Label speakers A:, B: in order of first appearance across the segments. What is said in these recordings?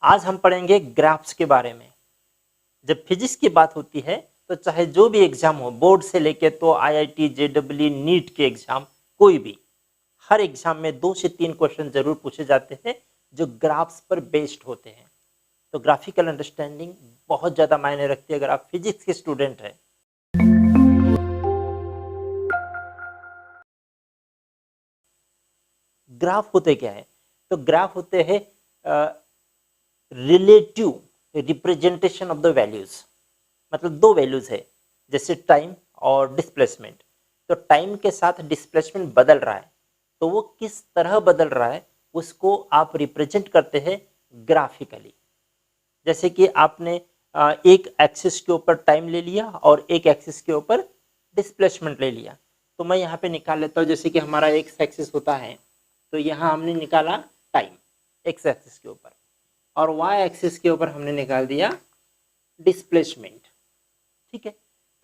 A: आज हम पढ़ेंगे ग्राफ्स के बारे में। जब फिजिक्स की बात होती है तो चाहे जो भी एग्जाम हो, बोर्ड से लेके तो आईआईटी, जेईई, नीट के एग्जाम, कोई भी, हर एग्जाम में 2 से 3 क्वेश्चन जरूर पूछे जाते हैं जो ग्राफ्स पर बेस्ड होते हैं। तो ग्राफिकल अंडरस्टैंडिंग बहुत ज़्यादा मायने रखती है अगर आप फिजिक्स के स्टूडेंट हैं। ग्राफ होते क्या है? तो ग्राफ होते हैं relative representation of the values. मतलब 2 वैल्यूज है, जैसे टाइम और डिस्प्लेसमेंट। तो टाइम के साथ डिस्प्लेसमेंट बदल रहा है, तो वो किस तरह बदल रहा है उसको आप रिप्रेजेंट करते हैं ग्राफिकली। जैसे कि आपने एक एक्सिस के ऊपर टाइम ले लिया और एक एक्सिस के ऊपर डिस्प्लेसमेंट ले लिया। तो मैं यहाँ पे निकाल लेता हूँ, जैसे कि हमारा एक्स एक्सिस होता है, तो यहाँ हमने निकाला टाइम एक्स एक्सिस के ऊपर, और वाई एक्सिस के ऊपर हमने निकाल दिया डिस्प्लेसमेंट। ठीक है,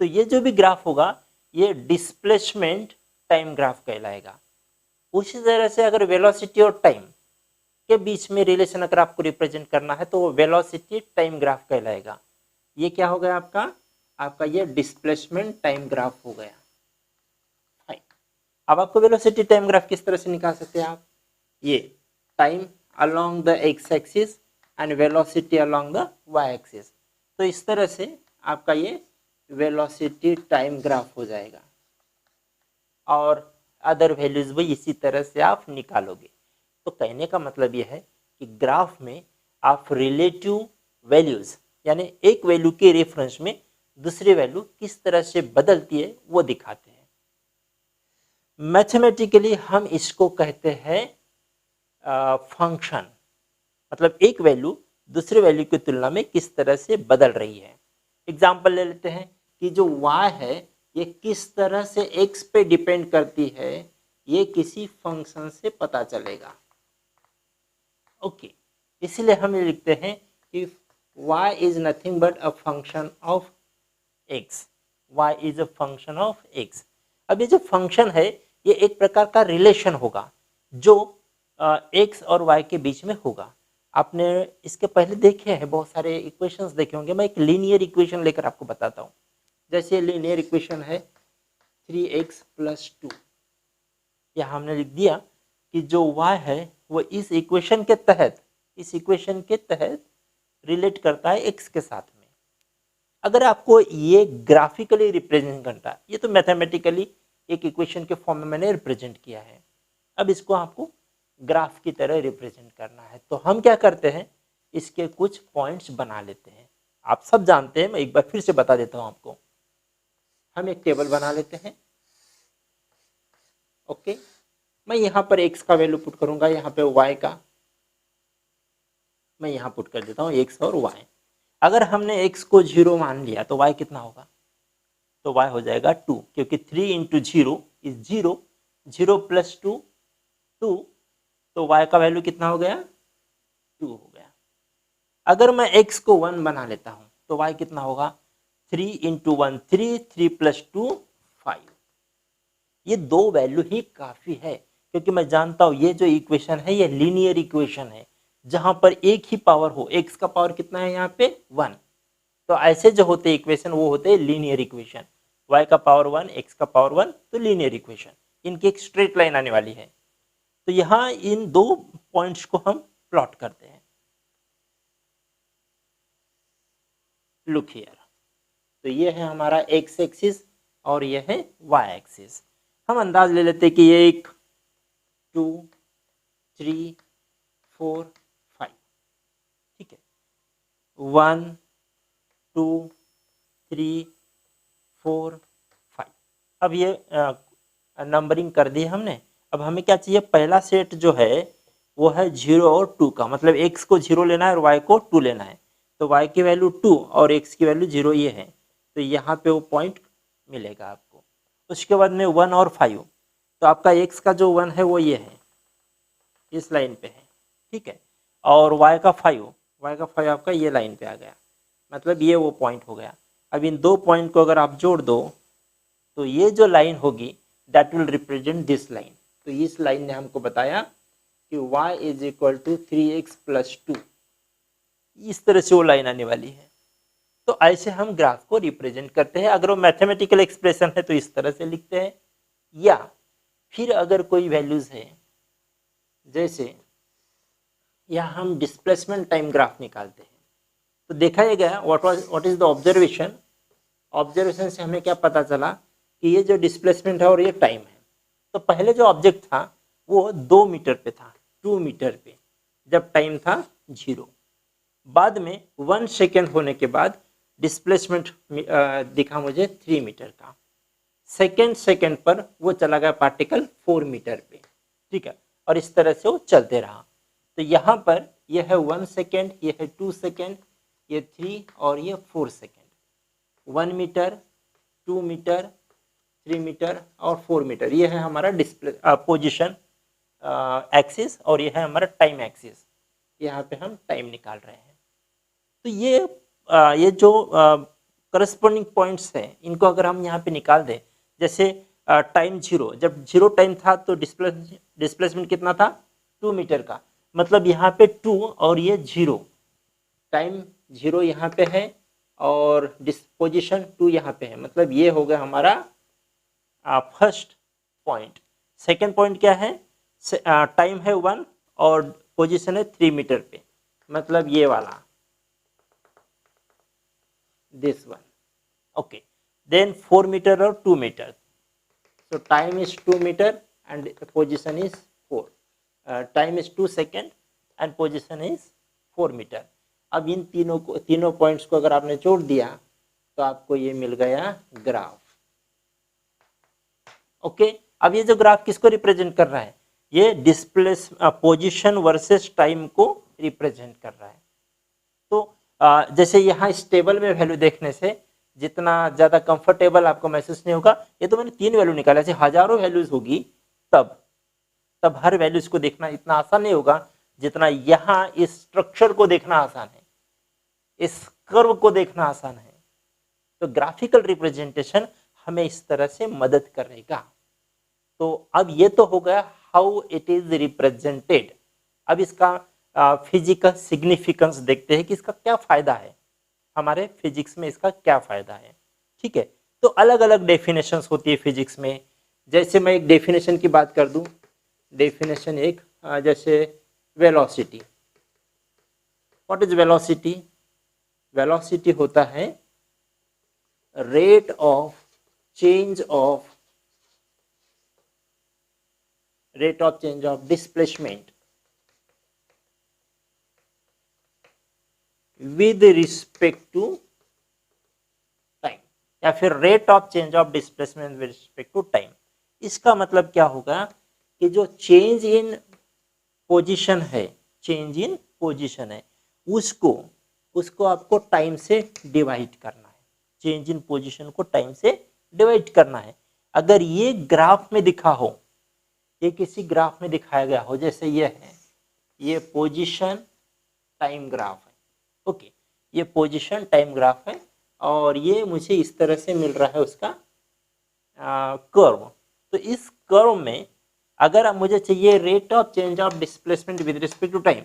A: तो ये जो भी ग्राफ होगा ये डिस्प्लेसमेंट टाइम ग्राफ कहलाएगा। उसी तरह से अगर वेलोसिटी और टाइम के बीच में रिलेशन अगर आपको रिप्रेजेंट करना है तो वो वेलोसिटी टाइम ग्राफ कहलाएगा। ये क्या हो गया आपका? आपका ये डिस्प्लेसमेंट टाइम ग्राफ हो गया। फाइन। अब आपको वेलोसिटी टाइम ग्राफ किस तरह से निकाल सकते हैं आप? ये time along the x axis and velocity along the y axis. तो इस तरह से आपका ये वेलोसिटी टाइम ग्राफ हो जाएगा और अदर वैल्यूज भी इसी तरह से आप निकालोगे। तो कहने का मतलब यह है कि ग्राफ में आप रिलेटिव वैल्यूज, यानी एक वैल्यू के रेफरेंस में दूसरी वैल्यू किस तरह से बदलती है वो दिखाते हैं। मैथमेटिकली हम इसको कहते हैं फंक्शन। मतलब एक वैल्यू दूसरे वैल्यू की तुलना में किस तरह से बदल रही है। एग्जाम्पल ले लेते हैं कि जो y है ये किस तरह से x पे डिपेंड करती है, ये किसी फंक्शन से पता चलेगा। ओके, इसलिए हम लिखते हैं कि y is nothing but a function of x। y is a function of x। अब ये जो फंक्शन है ये एक प्रकार का रिलेशन होगा जो x और y के बीच में होगा। आपने इसके पहले देखे हैं, बहुत सारे इक्वेशंस देखे होंगे। मैं एक लीनियर इक्वेशन लेकर आपको बताता हूँ। जैसे लीनियर इक्वेशन है 3x + 2। यहाँ हमने लिख दिया कि जो y है वो इस इक्वेशन के तहत रिलेट करता है x के साथ में। अगर आपको ये ग्राफिकली रिप्रेजेंट करता है, ये तो मैथमेटिकली एक इक्वेशन के फॉर्म में मैंने रिप्रेजेंट किया है, अब इसको आपको ग्राफ की तरह रिप्रेजेंट करना है तो हम क्या करते हैं, इसके कुछ पॉइंट्स बना लेते हैं। आप सब जानते हैं, मैं एक बार फिर से बता देता हूं आपको। हम एक टेबल बना लेते हैं। ओके, मैं यहाँ पर x का वैल्यू पुट करूंगा, यहाँ पे y का मैं यहाँ पुट कर देता हूँ, x और y। अगर हमने x को 0 मान लिया तो y कितना होगा? तो y हो जाएगा 2, क्योंकि 3 × 0 इज 0, 0 + 2 2, तो y का वैल्यू कितना हो गया? 2 हो गया। अगर मैं x को 1 बना लेता हूं तो y कितना होगा? 3 × 1 3, 3 + 2 5। ये 2 वैल्यू ही काफी है, क्योंकि मैं जानता हूं ये जो इक्वेशन है ये लीनियर इक्वेशन है जहां पर एक ही पावर हो। x का पावर कितना है यहाँ पे? 1। तो ऐसे जो होते इक्वेशन वो होते लीनियर इक्वेशन। y का पावर 1, x का पावर 1, तो लीनियर इक्वेशन। इनकी एक स्ट्रेट लाइन आने वाली है। तो यहाँ इन 2 पॉइंट्स को हम प्लॉट करते हैं। लुक हियर, तो ये है हमारा x एक्सिस और ये है y एक्सिस। हम अंदाज ले लेते हैं कि ये एक 2 3 4 5, ठीक है, 1 2 3 4 5। अब ये नंबरिंग कर दी हमने। अब हमें क्या चाहिए? पहला सेट जो है वो है 0 और 2 का, मतलब x को 0 लेना है और y को 2 लेना है। तो y की वैल्यू 2 और x की वैल्यू 0 ये है, तो यहाँ पे वो पॉइंट मिलेगा आपको। उसके बाद में 1 और 5, तो आपका x का जो 1 है वो ये है, इस लाइन पे है, ठीक है, और y का 5 आपका ये लाइन पे आ गया, मतलब ये वो पॉइंट हो गया। अब इन 2 पॉइंट को अगर आप जोड़ दो तो ये जो लाइन होगी that will represent this line. तो इस लाइन ने हमको बताया कि y = 3x + 2। इस तरह से वो लाइन आने वाली है। तो ऐसे हम ग्राफ को रिप्रेजेंट करते हैं। अगर वो मैथमेटिकल एक्सप्रेशन है तो इस तरह से लिखते हैं, या फिर अगर कोई वैल्यूज है, जैसे या हम डिस्प्लेसमेंट टाइम ग्राफ निकालते हैं, तो देखा गया what is the observation. Observation से हमें क्या पता चला कि ये जो डिस्प्लेसमेंट है और ये टाइम है। तो पहले जो ऑब्जेक्ट था वो 2 मीटर पे था, 2 मीटर पे, जब टाइम था 0। बाद में 1 सेकेंड होने के बाद डिस्प्लेसमेंट दिखा मुझे 3 मीटर का। सेकेंड पर वो चला गया पार्टिकल 4 मीटर पे, ठीक है। और इस तरह से वो चलते रहा। तो यहाँ पर ये है 1 सेकेंड, ये है 2 सेकेंड, ये 3 और ये 4 सेकेंड। 1 मीटर, 2 मीटर, 3 मीटर और 4 मीटर, ये है हमारा डिस्प्ले पोजिशन एक्सिस, और ये है हमारा टाइम एक्सिस। यहाँ पे हम टाइम निकाल रहे हैं। तो ये जो करस्पॉन्डिंग पॉइंट्स हैं, इनको अगर हम यहाँ पे निकाल दें, जैसे टाइम 0, जब 0 टाइम था तो डिस्प्लेसमेंट कितना था, 2 मीटर का। मतलब यहाँ पे 2 और ये 0, टाइम 0 यहाँ पे है और पोजीशन 2 यहाँ पे है। मतलब ये हो गया हमारा फर्स्ट पॉइंट। सेकेंड पॉइंट क्या है, टाइम है 1 और पोजीशन है 3 मीटर पे, मतलब ये वाला, this one, okay. Then 4 meter or 2 meter, so time is 2 meter and position is 4, time is 2 second and position is 4 meter. अब इन तीनों पॉइंट्स को अगर आपने जोड़ दिया तो आपको ये मिल गया ग्राफ, ओके। अब ये जो ग्राफ किसको रिप्रेजेंट कर रहा है, ये डिस्प्लेस पोजीशन वर्सेस टाइम को रिप्रेजेंट कर रहा है। तो जैसे यहाँ इस टेबल में वैल्यू देखने से जितना ज़्यादा कंफर्टेबल आपको महसूस नहीं होगा, ये तो मैंने 3 वैल्यू निकाला, ऐसे हजारों वैल्यूज होगी, तब हर वैल्यूज को देखना इतना आसान नहीं होगा जितना यहाँ इस स्ट्रक्चर को देखना आसान है, इस कर्व को देखना आसान है। तो ग्राफिकल रिप्रेजेंटेशन हमें इस तरह से मदद करेगा। तो अब ये तो हो गया हाउ इट इज रिप्रेजेंटेड। अब इसका फिजिकल सिग्निफिकेंस देखते हैं कि इसका क्या फायदा है, हमारे फिजिक्स में इसका क्या फायदा है, ठीक है। तो अलग अलग डेफिनेशंस होती है फिजिक्स में। जैसे मैं एक डेफिनेशन की बात कर दूं, डेफिनेशन एक, जैसे velocity. What is velocity? Velocity होता है rate of change of displacement with respect to time, या फिर rate of change of displacement with respect to time. इसका मतलब क्या होगा कि जो चेंज इन पोजीशन है, चेंज इन पोजीशन है, उसको आपको टाइम से डिवाइड करना है। चेंज इन पोजीशन को टाइम से डिवाइड करना है। अगर ये ग्राफ में दिखा हो, ये किसी ग्राफ में दिखाया गया हो, जैसे ये है, ये पोजीशन टाइम ग्राफ है, ओके, ये पोजीशन टाइम ग्राफ है और ये मुझे इस तरह से मिल रहा है उसका कर्व। तो इस कर्व में अगर मुझे चाहिए rate of change of displacement with respect to time,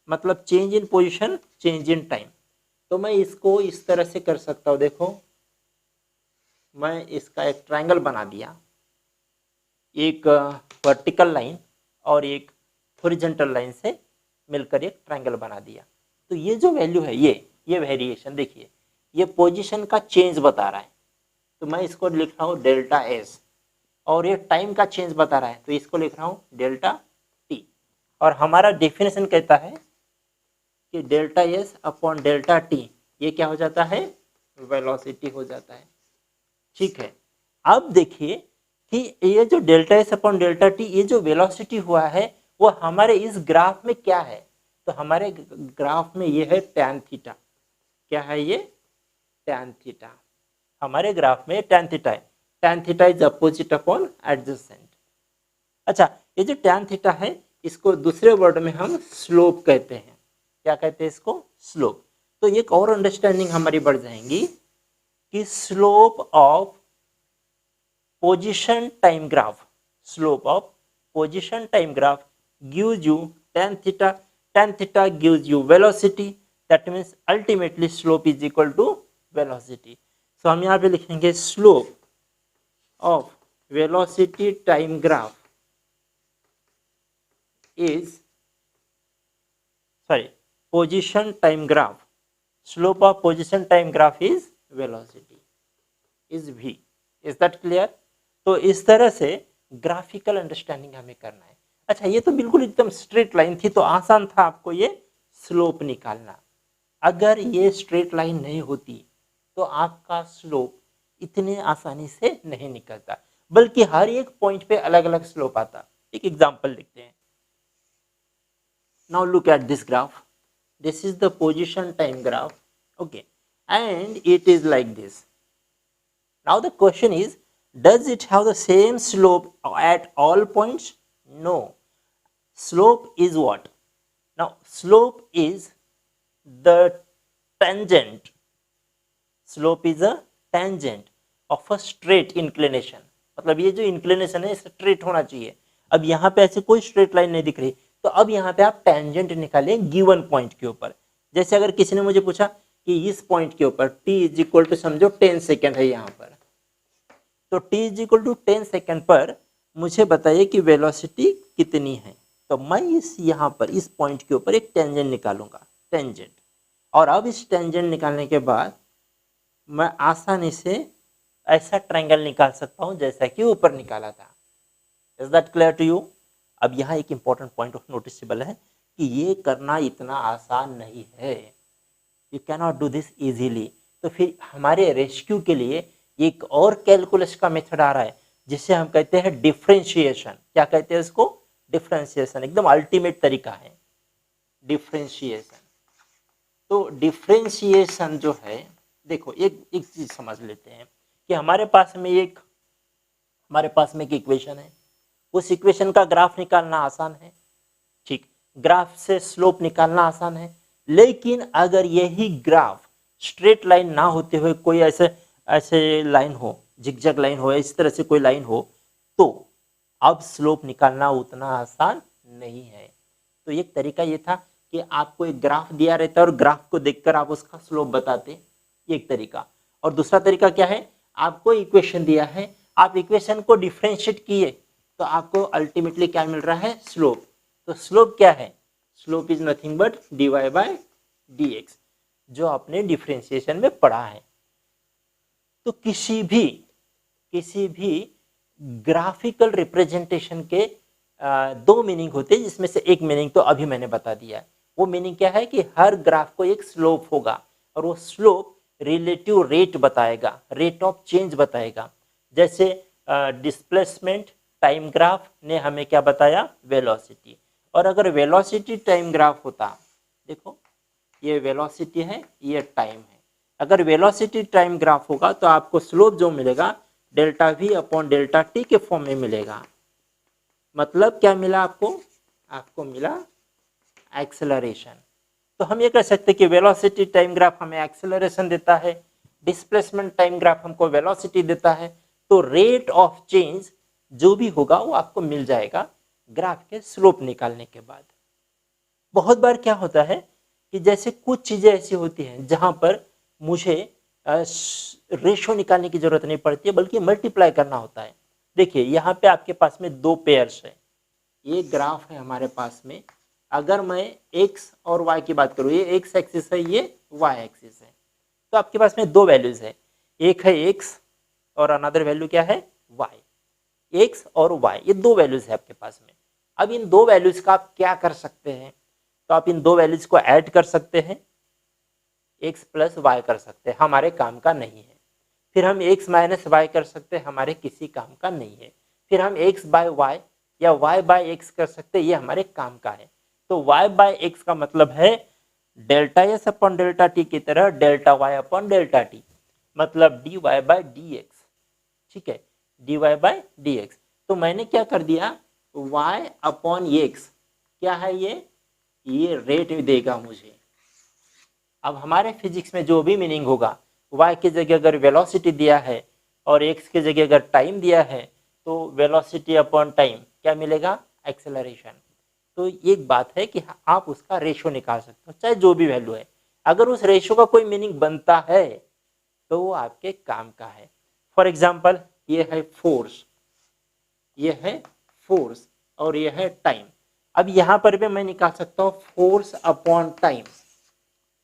A: मतलब change in position, change in time, तो मैं इसको इस तरह से कर सकता हूँ। देखो, मैं इसका एक ट्रायंगल बना दिया, एक वर्टिकल लाइन और एक हॉरिजॉन्टल लाइन से मिलकर एक ट्रायंगल बना दिया। तो ये जो वैल्यू है, ये वेरिएशन देखिए, ये पोजीशन का चेंज बता रहा है, तो मैं इसको लिख रहा हूँ डेल्टा एस। और ये टाइम का चेंज बता रहा है, तो इसको लिख रहा हूँ डेल्टा टी। और हमारा डेफिनेशन कहता है कि delta s upon delta T, ये क्या हो जाता है, वेलोसिटी हो जाता है, ठीक है। अब देखिए कि ये जो delta s upon delta T, ये जो वेलोसिटी हुआ है वो हमारे इस ग्राफ में क्या है, तो हमारे ग्राफ में ये है टैन थीटा। क्या है ये, टैन थीटा। हमारे ग्राफ में टैन थीटा है। Tan theta is opposite upon adjacent. अच्छा, ये जो टैन थीटा है, इसको दूसरे वर्ड में हम स्लोप कहते हैं। क्या कहते हैं इसको, स्लोप। तो एक और अंडरस्टैंडिंग हमारी बढ़ जाएंगी कि slope of position time graph, slope of position time graph gives you tan theta gives you velocity, that means ultimately slope is equal to velocity. So हम यहाँ पे लिखेंगे slope of velocity time graph is position time graph, slope of position time graph is velocity is v। Is that clear? तो इस तरह से graphical understanding हमें करना है। अच्छा, ये तो बिल्कुल एकदम स्ट्रेट लाइन थी, तो आसान था आपको ये स्लोप निकालना। अगर ये स्ट्रेट लाइन नहीं होती तो आपका स्लोप इतने आसानी से नहीं निकलता, बल्कि हर एक पॉइंट पे अलग अलग स्लोप आता। एक एग्जांपल लिखते हैं। Now look at this graph. This is the position time graph, okay, and it is like this. Now the question is, does it have the same slope at all points? No. Slope is what? Now slope is the tangent. Slope is a tangent of a straight inclination. मतलब ये जो inclination है straight होना चाहिए। अब यहाँ पे ऐसे कोई स्ट्रेट लाइन नहीं दिख रही, तो अब यहाँ पे आप टेंजेंट निकालें गिवन पॉइंट के ऊपर। जैसे अगर किसी ने मुझे पूछा कि इस पॉइंट के ऊपर t इज इक्वल टू समझो 10 सेकेंड है यहाँ पर, तो t is equal to 10 second पर मुझे बताइए कि वेलोसिटी कितनी है। तो मैं इस यहाँ पर इस पॉइंट के ऊपर एक टेंजेंट निकालूंगा, टेंजेंट। और अब इस टेंजेंट निकालने के बाद मैं आसानी से ऐसा ट्रायंगल निकाल सकता हूँ जैसा कि ऊपर निकाला था। Is that clear to you? अब यहाँ एक इंपॉर्टेंट पॉइंट ऑफ नोटिसेबल है कि ये करना इतना आसान नहीं है। You can not do this easily. तो फिर हमारे रेस्क्यू के लिए एक और कैलकुलस का मेथड आ रहा है जिसे हम कहते हैं डिफरेंशिएशन। क्या कहते हैं इसको? डिफरेंशिएशन। एकदम अल्टीमेट तरीका है डिफरेंशिएशन। तो डिफरेंशिएशन जो है, देखो एक चीज समझ लेते हैं कि हमारे पास में एक इक्वेशन है। उस इक्वेशन का ग्राफ निकालना आसान है, ठीक, ग्राफ से स्लोप निकालना आसान है। लेकिन अगर यही ग्राफ स्ट्रेट लाइन ना होते हुए कोई ऐसे लाइन हो, जिगजैग लाइन हो, इस तरह से कोई लाइन हो, तो अब स्लोप निकालना उतना आसान नहीं है। तो एक तरीका ये था कि आपको एक ग्राफ दिया रहता है और ग्राफ को देखकर आप उसका स्लोप बताते, एक तरीका। और दूसरा तरीका क्या है, आपको इक्वेशन दिया है, आप इक्वेशन को डिफरेंशिएट किए तो आपको अल्टीमेटली क्या मिल रहा है? स्लोप। तो स्लोप क्या है? Slope is nothing but dy by dx, जो आपने डिफरेंशिएशन में पढ़ा है। तो किसी भी ग्राफिकल रिप्रेजेंटेशन के दो मीनिंग होते हैं, जिसमें से एक मीनिंग तो अभी मैंने बता दिया। वो मीनिंग क्या है कि हर ग्राफ को एक स्लोप होगा और वो स्लोप रिलेटिव रेट बताएगा, रेट ऑफ चेंज बताएगा। जैसे डिस्प्लेसमेंट टाइम ग्राफ ने हमें क्या बताया? वेलोसिटी। और अगर वेलोसिटी टाइम ग्राफ होता, देखो ये वेलोसिटी है, ये टाइम है, अगर वेलोसिटी टाइम ग्राफ होगा तो आपको स्लोप जो मिलेगा delta we upon delta T के फॉर्म में मिलेगा। मतलब क्या मिला आपको? आपको मिला एक्सेलरेशन। तो हम ये कह सकते हैं कि वेलोसिटी टाइम ग्राफ हमें एक्सेलरेशन देता है, डिस्प्लेसमेंट टाइम ग्राफ हमको वेलोसिटी देता है। तो रेट ऑफ चेंज जो भी होगा वो आपको मिल जाएगा ग्राफ के स्लोप निकालने के बाद। बहुत बार क्या होता है कि जैसे कुछ चीजें ऐसी होती हैं जहां पर मुझे रेशो निकालने की जरूरत नहीं पड़ती है, बल्कि मल्टीप्लाई करना होता है। देखिए यहाँ पे आपके पास में दो पेयर्स है, ये ग्राफ है हमारे पास में। अगर मैं x और y की बात करूँ, ये x एक्सिस है, ये y एक्सिस है, तो आपके पास में दो वैल्यूज है, एक है x और अनदर वैल्यू क्या है? y। x और y, ये दो वैल्यूज है आपके पास में। अब इन दो वैल्यूज का आप क्या कर सकते हैं? तो आप इन दो वैल्यूज को ऐड कर सकते हैं, x प्लस वाई कर सकते हैं, हमारे काम का नहीं है। फिर हम x माइनस वाई कर सकते हैं, हमारे किसी काम का नहीं है। फिर हम x बाय वाई या y बाय x कर सकते हैं, ये हमारे काम का है। तो y बाय x का मतलब है delta s upon delta t की तरह delta y upon delta t, मतलब dy बाय dx, ठीक है, dy बाय dx। तो मैंने क्या कर दिया, y अपॉन x क्या है? ये रेट देगा मुझे। अब हमारे फिजिक्स में जो भी मीनिंग होगा, y की जगह अगर वेलोसिटी दिया है और x की जगह अगर टाइम दिया है, तो वेलोसिटी अपॉन टाइम क्या मिलेगा? एक्सेलरेशन। तो एक बात है कि आप उसका रेशो निकाल सकते हो, चाहे जो भी वैल्यू है। अगर उस रेशियो का कोई मीनिंग बनता है तो वो आपके काम का है। फॉर एग्जाम्पल, ये है फोर्स, ये है फोर्स और ये है टाइम। अब यहां पर भी मैं निकाल सकता हूं फोर्स अपॉन टाइम,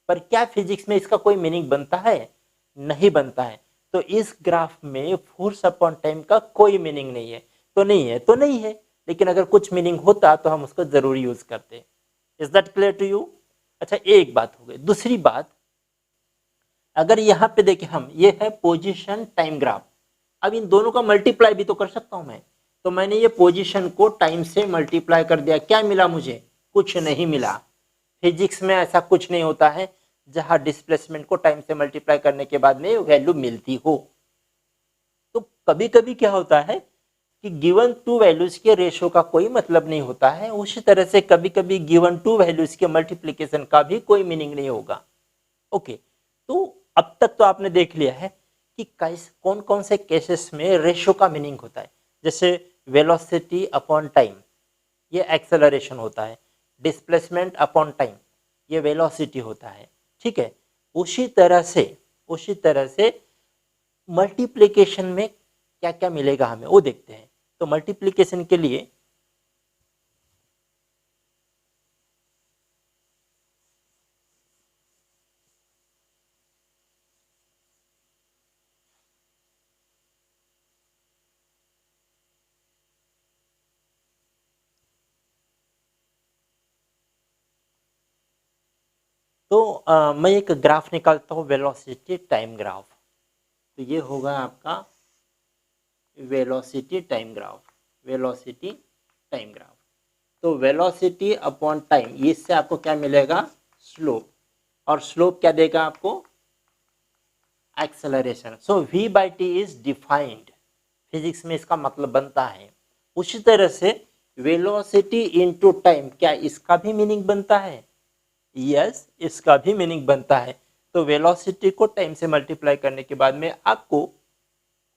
A: पर क्या फिजिक्स में इसका कोई मीनिंग बनता है? नहीं बनता है। तो इस ग्राफ में फोर्स अपॉन टाइम का कोई मीनिंग नहीं है, तो नहीं है तो नहीं है, लेकिन अगर कुछ मीनिंग होता तो हम उसको जरूर यूज करते। Is that clear to you? अच्छा, एक बात हो गई। दूसरी बात, अगर यहाँ पे देखें हम, ये है पोजीशन टाइम ग्राफ। अब इन दोनों का मल्टीप्लाई भी तो कर सकता हूं मैं। तो मैंने ये पोजीशन को टाइम से मल्टीप्लाई कर दिया, क्या मिला मुझे? कुछ नहीं मिला। फिजिक्स में ऐसा कुछ नहीं होता है जहां डिस्प्लेसमेंट को टाइम से मल्टीप्लाई करने के बाद में वैल्यू मिलती हो। तो कभी कभी क्या होता है कि गिवन टू वैल्यूज के रेशो का कोई मतलब नहीं होता है, उसी तरह से कभी कभी गिवन टू वैल्यूज के मल्टीप्लीकेशन का भी कोई मीनिंग नहीं होगा। ओके, तो अब तक तो आपने देख लिया है कि कौन कौन से केसेस में रेशो का मीनिंग होता है। जैसे वेलोसिटी अपॉन टाइम, ये एक्सेलरेशन होता है। डिस्प्लेसमेंट अपॉन टाइम, ये वेलोसिटी होता है। ठीक है, उसी तरह से मल्टीप्लिकेशन में क्या क्या मिलेगा हमें वो देखते हैं। तो मल्टीप्लिकेशन के लिए तो मैं एक ग्राफ निकालता हूँ, वेलोसिटी टाइम ग्राफ। तो ये होगा आपका velocity time graph, velocity time graph. तो वेलोसिटी अपॉन टाइम, इससे आपको क्या मिलेगा? स्लोप। और स्लोप क्या देगा आपको? Acceleration. So v by T is defined, physics में इसका मतलब बनता है। उसी तरह से वेलोसिटी इनटू टाइम, क्या इसका भी मीनिंग बनता है? यस, इसका भी मीनिंग बनता है। तो वेलोसिटी को टाइम से मल्टीप्लाई करने के बाद में आपको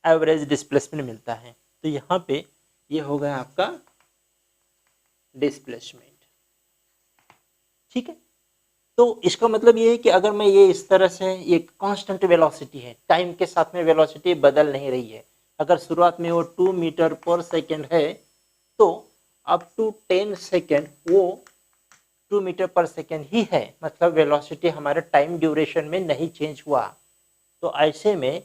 A: एवरेज डिस्प्लेसमेंट मिलता है। तो यहाँ पे ये हो गया आपका डिस्प्लेसमेंट। ठीक है, तो इसका मतलब ये है कि अगर मैं ये इस तरह से, ये कांस्टेंट वेलोसिटी है, टाइम के साथ में वेलोसिटी बदल नहीं रही है। अगर शुरुआत में वो 2 मीटर पर सेकेंड है तो अप टू 10 सेकेंड वो 2 मीटर पर सेकेंड ही है, मतलब वेलोसिटी हमारे टाइम ड्यूरेशन में नहीं चेंज हुआ। तो ऐसे में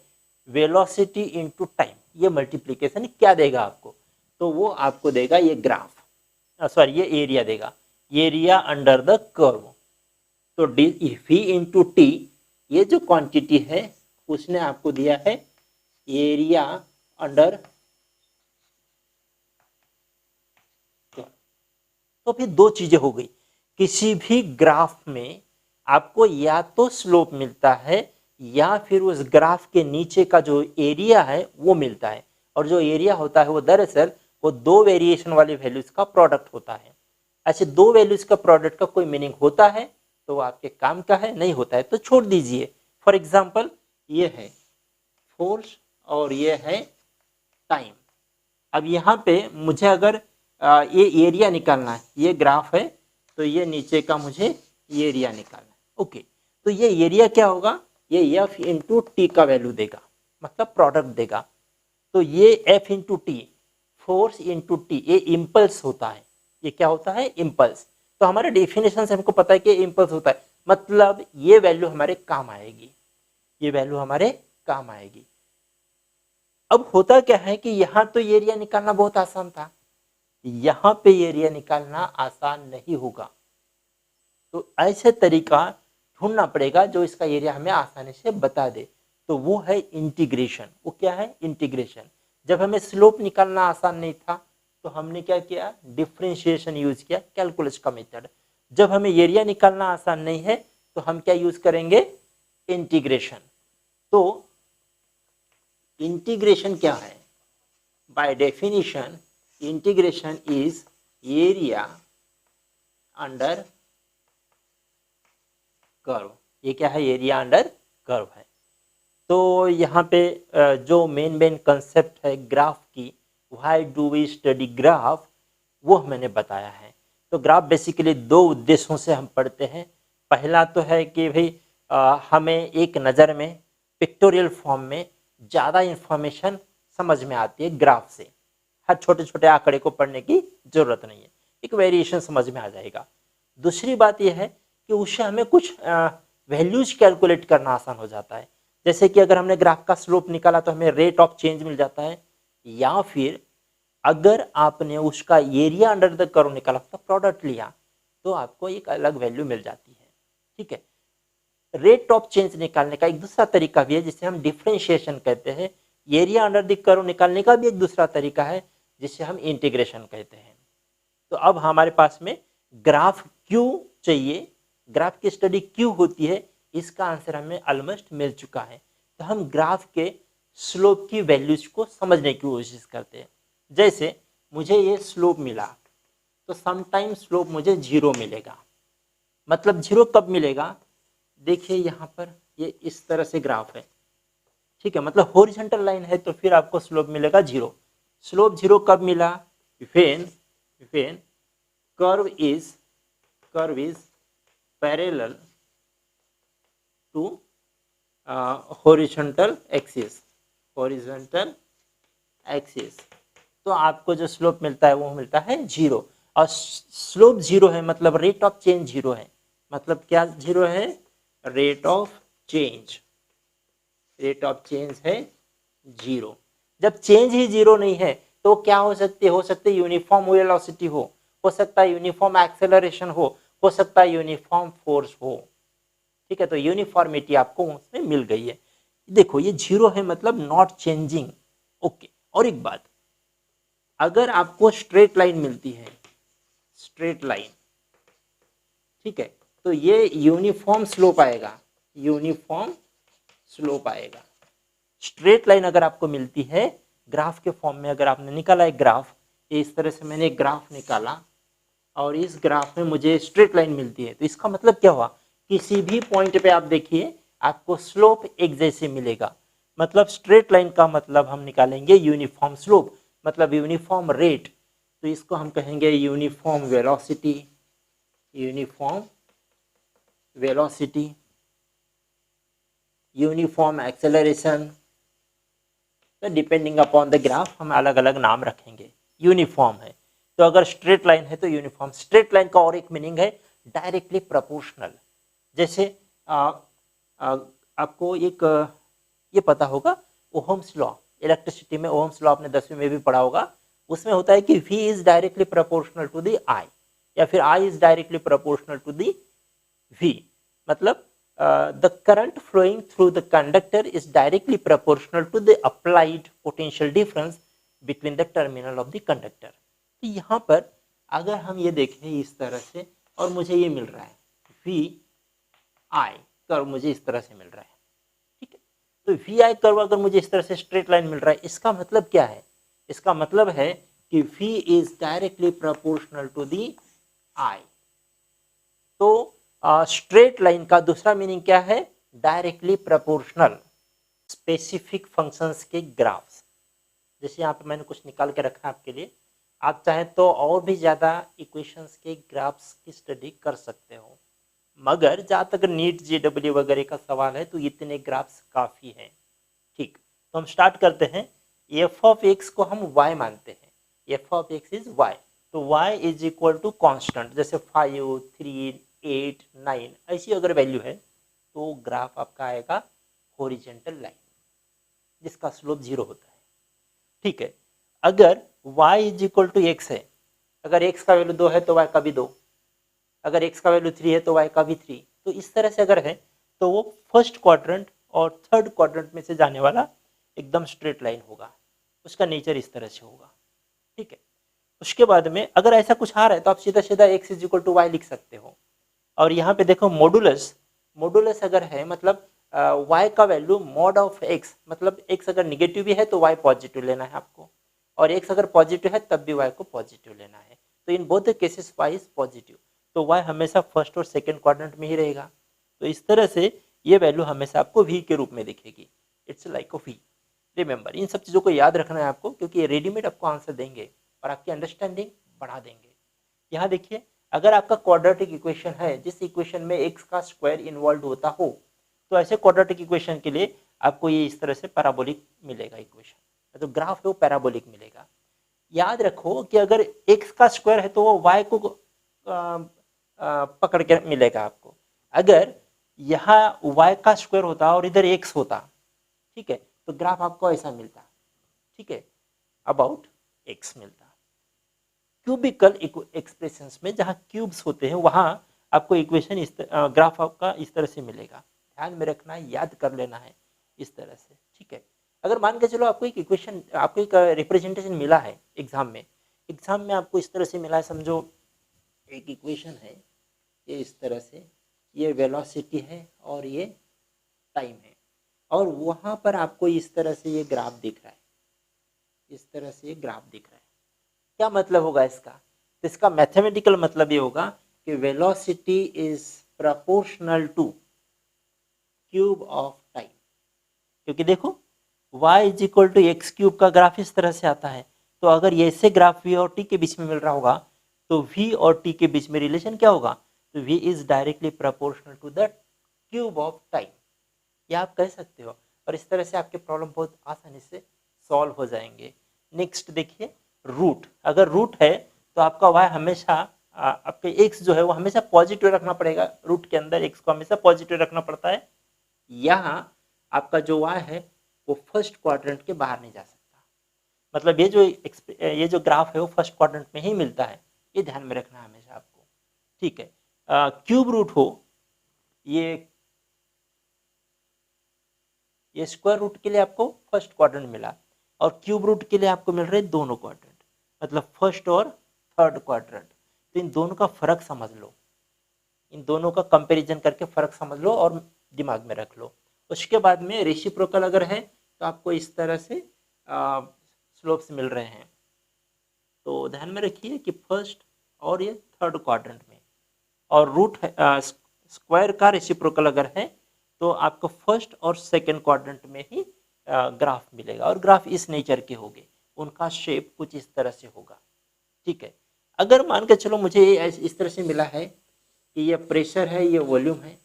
A: वेलोसिटी इनटू टाइम, ये मल्टीप्लिकेशन क्या देगा आपको? तो वो आपको देगा ये ग्राफ, सॉरी ये एरिया देगा, एरिया अंडर द कर्व। तो डी वी इंटू टी, ये जो क्वांटिटी है उसने आपको दिया है एरिया अंडर कर्व। तो फिर दो चीजें हो गई, किसी भी ग्राफ में आपको या तो स्लोप मिलता है या फिर उस ग्राफ के नीचे का जो एरिया है वो मिलता है। और जो एरिया होता है वो दरअसल वो दो वेरिएशन वाली वैल्यूज का प्रोडक्ट होता है। ऐसे दो वैल्यूज का प्रोडक्ट का कोई मीनिंग होता है तो वो आपके काम का है, नहीं होता है तो छोड़ दीजिए। फॉर एग्जाम्पल, ये है फोर्स और ये है टाइम। अब यहाँ पे मुझे अगर ये एरिया निकालना है, ये ग्राफ है तो ये नीचे का मुझे एरिया निकालना है। ओके, तो ये एरिया क्या होगा? ये एफ इंटू टी का वैल्यू देगा, मतलब प्रोडक्ट देगा। तो ये F into T, force into T, ये इम्पल्स होता है। ये क्या होता है? इम्पल्स। तो हमारे डेफिनेशन से हमको पता है कि इम्पल्स होता है, मतलब ये वैल्यू हमारे काम आएगी, ये वैल्यू हमारे काम आएगी। अब होता क्या है कि यहाँ तो एरिया निकालना बहुत आसान था, यहाँ पे एरिया निकालना आसान नहीं होगा। तो ऐसे तरीका ढूंढना पड़ेगा जो इसका एरिया हमें आसानी से बता दे। तो वो है इंटीग्रेशन। वो क्या है? इंटीग्रेशन। जब हमें स्लोप निकालना आसान नहीं था तो हमने क्या किया? डिफरेंशिएशन यूज किया, कैलकुलस का मेथड। जब हमें एरिया निकालना आसान नहीं है तो हम क्या यूज करेंगे? इंटीग्रेशन। तो इंटीग्रेशन क्या है? By definition integration is area under curve. ये क्या है? एरिया अंडर कर्व है। तो यहाँ पे जो मेन कंसेप्ट है ग्राफ की, why do we study graph, वो मैंने बताया है। तो ग्राफ बेसिकली दो उद्देश्यों से हम पढ़ते हैं। पहला तो है कि भाई हमें एक नज़र में पिक्टोरियल फॉर्म में ज़्यादा इंफॉर्मेशन समझ में आती है ग्राफ से। हर छोटे छोटे आंकड़े को पढ़ने की ज़रूरत नहीं है, एक वेरिएशन समझ में आ जाएगा। दूसरी बात यह है कि उससे हमें कुछ वैल्यूज कैलकुलेट करना आसान हो जाता है। जैसे कि अगर हमने ग्राफ का स्लोप निकाला तो हमें रेट ऑफ चेंज मिल जाता है, या फिर अगर आपने उसका एरिया अंडर द कर्व निकाला, उसका प्रोडक्ट लिया, तो आपको एक अलग वैल्यू मिल जाती है। ठीक है, रेट ऑफ चेंज निकालने का एक दूसरा तरीका भी है जिसे हम डिफरेंशिएशन कहते हैं। एरिया अंडर द कर्व निकालने का भी एक दूसरा तरीका है जिसे हम इंटीग्रेशन कहते हैं। तो अब हमारे पास में ग्राफ क्यों चाहिए, ग्राफ की स्टडी क्यों होती है, इसका आंसर हमें ऑलमोस्ट मिल चुका है। तो हम ग्राफ के स्लोप की वैल्यूज को समझने की कोशिश करते हैं। जैसे मुझे ये स्लोप मिला तो समटाइम स्लोप मुझे 0 मिलेगा। मतलब 0 कब मिलेगा, देखिए यहाँ पर ये इस तरह से ग्राफ है। ठीक है, मतलब हॉरिजॉन्टल लाइन है तो फिर आपको स्लोप मिलेगा 0। स्लोप 0 कब मिला, when curve is parallel to horizontal axis, तो आपको जो स्लोप मिलता है वो मिलता है 0। और स्लोप 0 है मतलब रेट ऑफ चेंज 0 है। मतलब क्या 0 है, रेट ऑफ चेंज है 0। जब चेंज ही 0 नहीं है तो क्या हो सकती है यूनिफॉर्म वेलोसिटी हो सकता है यूनिफॉर्म एक्सेलरेशन हो सकता है यूनिफॉर्म फोर्स हो। ठीक है, तो यूनिफॉर्मिटी आपको उसमें मिल गई है। देखो ये 0 है मतलब नॉट चेंजिंग। ओके, और एक बात, अगर आपको स्ट्रेट लाइन मिलती है, स्ट्रेट लाइन, ठीक है, तो ये यूनिफॉर्म स्लोप आएगा, स्ट्रेट लाइन अगर आपको मिलती है ग्राफ के फॉर्म में, अगर आपने निकाला एक ग्राफ, इस तरह से मैंने एक ग्राफ निकाला और इस ग्राफ में मुझे स्ट्रेट लाइन मिलती है, तो इसका मतलब क्या हुआ, किसी भी पॉइंट पे आप देखिए आपको स्लोप एक जैसे मिलेगा। मतलब स्ट्रेट लाइन का मतलब हम निकालेंगे यूनिफॉर्म स्लोप, मतलब यूनिफॉर्म रेट, तो इसको हम कहेंगे यूनिफॉर्म वेलोसिटी, यूनिफॉर्म एक्सेलरेशन। तो डिपेंडिंग अपॉन द ग्राफ हम अलग अलग नाम रखेंगे। यूनिफॉर्म है तो अगर स्ट्रेट लाइन है तो यूनिफॉर्म। स्ट्रेट लाइन का और एक मीनिंग है डायरेक्टली प्रोपोर्शनल। जैसे आपको एक ये पता होगा ओहम्स लॉ, इलेक्ट्रिसिटी में ओहम्स लॉ आपने 10वीं में भी पढ़ा होगा। उसमें होता है कि V is directly proportional to the I, या फिर I is directly proportional to the V। मतलब the current flowing through the conductor is directly proportional to the applied potential difference between the terminal of the conductor। तो यहाँ पर अगर हम ये देखें इस तरह से और मुझे ये मिल रहा है VI कर्व, मुझे इस तरह से मिल रहा है। ठीक है, तो VI कर्व अगर मुझे इस तरह से स्ट्रेट लाइन मिल रहा है, इसका मतलब क्या है, इसका मतलब है कि V is directly proportional to the I। तो स्ट्रेट लाइन का दूसरा मीनिंग क्या है, डायरेक्टली प्रोपोर्शनल। स्पेसिफिक फंक्शंस के ग्राफ्स, जैसे यहाँ पे मैंने कुछ निकाल के रखा है आपके लिए, आप चाहें तो और भी ज़्यादा इक्वेशंस के ग्राफ्स की स्टडी कर सकते हो, मगर जहाँ तक नीट JEE वगैरह का सवाल है तो इतने ग्राफ्स काफ़ी हैं। ठीक, तो हम स्टार्ट करते हैं। एफ ऑफ एक्स को हम y मानते हैं, f of x is y, तो y is equal to constant, जैसे 5, 3, 8, 9 ऐसी अगर वैल्यू है तो ग्राफ आपका आएगा हॉरिजॉन्टल लाइन जिसका स्लोप 0 होता है। ठीक है, अगर y is equal to x है, अगर x का वैल्यू 2 है तो y का भी 2, अगर x का वैल्यू 3 है तो y का भी 3, तो इस तरह से अगर है तो वो फर्स्ट क्वाड्रेंट और थर्ड क्वाड्रेंट में से जाने वाला एकदम स्ट्रेट लाइन होगा, उसका नेचर इस तरह से होगा। ठीक है, उसके बाद में अगर ऐसा कुछ आ रहा है तो आप सीधा सीधा x is equal to y लिख सकते हो। और यहाँ पे देखो मॉडुलस अगर है मतलब y का वैल्यू मॉड ऑफ x, मतलब x अगर निगेटिव भी है तो y पॉजिटिव लेना है आपको, और x अगर पॉजिटिव है तब भी y को पॉजिटिव लेना है। तो in both the cases y is positive, तो y हमेशा फर्स्ट और सेकंड क्वाड्रेंट में ही रहेगा। तो इस तरह से ये वैल्यू हमेशा आपको v के रूप में दिखेगी, it's like of v। Remember, इन सब चीज़ों को याद रखना है आपको, क्योंकि ये रेडीमेड आपको आंसर देंगे और आपकी अंडरस्टैंडिंग बढ़ा देंगे। यहाँ देखिए, अगर आपका क्वाड्रेटिक इक्वेशन है जिस इक्वेशन में x का स्क्वायर इन्वॉल्व होता हो, तो ऐसे क्वाड्रेटिक इक्वेशन के लिए आपको ये इस तरह से पैराबोलिक मिलेगा इक्वेशन, तो ग्राफ है वो पैराबोलिक मिलेगा। याद रखो कि अगर x का स्क्वायर है तो वो y को पकड़ के मिलेगा आपको। अगर यहाँ y का स्क्वायर होता और इधर x होता, ठीक है, तो ग्राफ आपको ऐसा मिलता, ठीक है, अबाउट x मिलता। क्यूबिकल एक्सप्रेशंस में जहां क्यूब्स होते हैं वहां आपको इक्वेशन ग्राफ आपका इस तरह से मिलेगा। ध्यान में रखना है, याद कर लेना है इस तरह से, ठीक है। अगर मान के चलो आपको एक इक्वेशन, आपको एक रिप्रेजेंटेशन मिला है एग्जाम में आपको इस तरह से मिला है, समझो एक इक्वेशन है ये इस तरह से, ये वेलोसिटी है और ये टाइम है, और वहां पर आपको इस तरह से ये ग्राफ दिख रहा है, इस तरह से ये ग्राफ दिख रहा है। क्या मतलब होगा इसका? तो इसका मैथमेटिकल मतलब ये होगा कि velocity is proportional to cube of time, क्योंकि देखो y is equal to x cube का ग्राफ इस तरह से आता है, तो अगर ये ऐसे ग्राफ v और t के बीच में मिल रहा होगा तो v और t के बीच में रिलेशन क्या होगा? तो v is directly proportional to the cube of time, ये आप कह सकते हो। और इस तरह से आपके प्रॉब्लम बहुत आसानी से सॉल्व हो जाएंगे। नेक्स्ट देखिए रूट, अगर रूट है तो आपका y हमेशा आपके x जो है वो हमेशा पॉजिटिव रखना पड़ेगा, रूट के अंदर x को हमेशा पॉजिटिव रखना पड़ता है। यहाँ आपका जो y है वो फर्स्ट क्वाड्रेंट के बाहर नहीं जा सकता, मतलब ये जो ग्राफ है वो फर्स्ट क्वाड्रेंट में ही मिलता है, ये ध्यान में रखना है हमेशा आपको, ठीक है। क्यूब रूट हो, ये स्क्वायर रूट के लिए आपको फर्स्ट क्वाड्रेंट मिला और क्यूब रूट के लिए आपको मिल रहे दोनों क्वाड्रेंट, मतलब फर्स्ट और थर्ड क्वाड्रेंट। तो इन दोनों का फर्क समझ लो, इन दोनों का कंपैरिजन करके फर्क समझ लो और दिमाग में रख लो। उसके बाद में रेसिप्रोकल अगर है तो आपको इस तरह से स्लोप्स मिल रहे हैं, तो ध्यान में रखिए कि फर्स्ट और ये थर्ड क्वाड्रेंट में, और रूट स्क्वायर का रेसिप्रोकल अगर है तो आपको फर्स्ट और सेकंड क्वाड्रेंट में ही ग्राफ मिलेगा, और ग्राफ इस नेचर के होंगे, उनका शेप कुछ इस तरह से होगा, ठीक है। अगर मान के चलो मुझे इस तरह से मिला है कि ये प्रेशर है, ये वॉल्यूम है,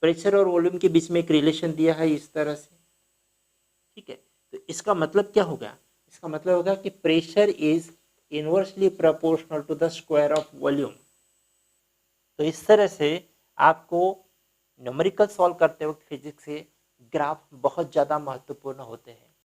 A: प्रेशर और वॉल्यूम के बीच में एक रिलेशन दिया है इस तरह से, ठीक है, तो इसका मतलब क्या होगा? इसका मतलब होगा कि pressure is inversely proportional to the square of volume. तो इस तरह से आपको न्यूमेरिकल सॉल्व करते वक्त फिजिक्स से ग्राफ बहुत ज़्यादा महत्वपूर्ण होते हैं।